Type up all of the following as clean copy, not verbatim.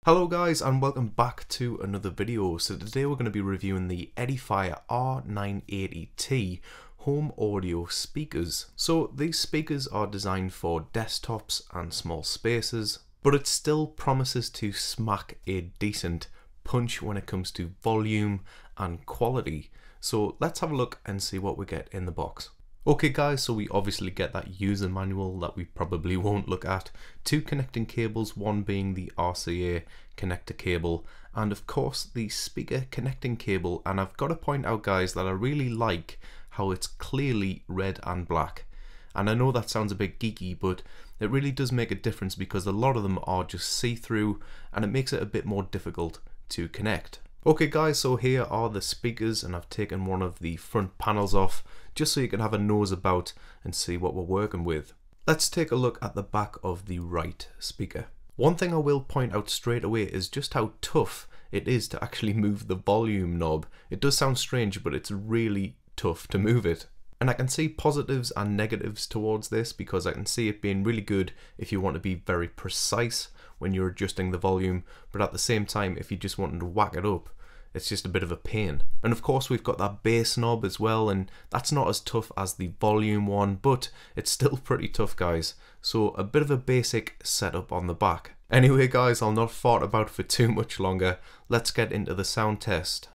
Hello guys and welcome back to another video. So today we're going to be reviewing the EDIFIER R980T home audio speakers. So these speakers are designed for desktops and small spaces, but it still promises to smack a decent punch when it comes to volume and quality. So let's have a look and see what we get in the box. Okay guys, so we obviously get that user manual that we probably won't look at, two connecting cables, one being the RCA connector cable and of course the speaker connecting cable. And I've got to point out guys that I really like how it's clearly red and black, and I know that sounds a bit geeky, but it really does make a difference because a lot of them are just see-through and it makes it a bit more difficult to connect. Okay guys, so here are the speakers and I've taken one of the front panels off just so you can have a nose about and see what we're working with. Let's take a look at the back of the right speaker. One thing I will point out straight away is just how tough it is to actually move the volume knob. It does sound strange, but it's really tough to move it. And I can see positives and negatives towards this because I can see it being really good if you want to be very precise when you're adjusting the volume, but at the same time if you just want to whack it up, it's just a bit of a pain. And of course we've got that bass knob as well, and that's not as tough as the volume one, but it's still pretty tough guys. So a bit of a basic setup on the back. Anyway guys, I'll not fart about for too much longer. Let's get into the sound test.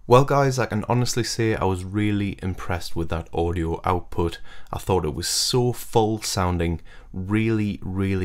Well guys, I can honestly say I was really impressed with that audio output. I thought it was so full sounding, really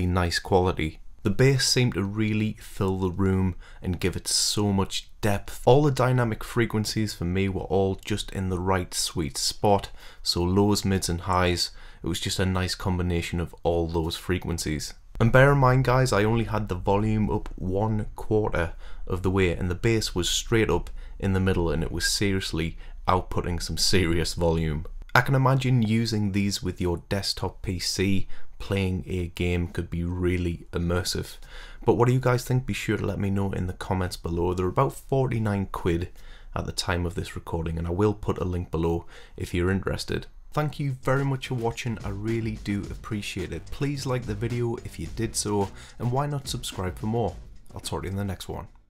nice quality. The bass seemed to really fill the room and give it so much depth. All the dynamic frequencies for me were all just in the right sweet spot, so lows, mids and highs. It was just a nice combination of all those frequencies. And bear in mind guys, I only had the volume up 1/4 of the way and the bass was straight up in the middle, and it was seriously outputting some serious volume. I can imagine using these with your desktop PC, playing a game could be really immersive. But what do you guys think? Be sure to let me know in the comments below. They're about 49 quid at the time of this recording, and I will put a link below if you're interested. Thank you very much for watching, I really do appreciate it. Please like the video if you did so, and why not subscribe for more. I'll talk to you in the next one.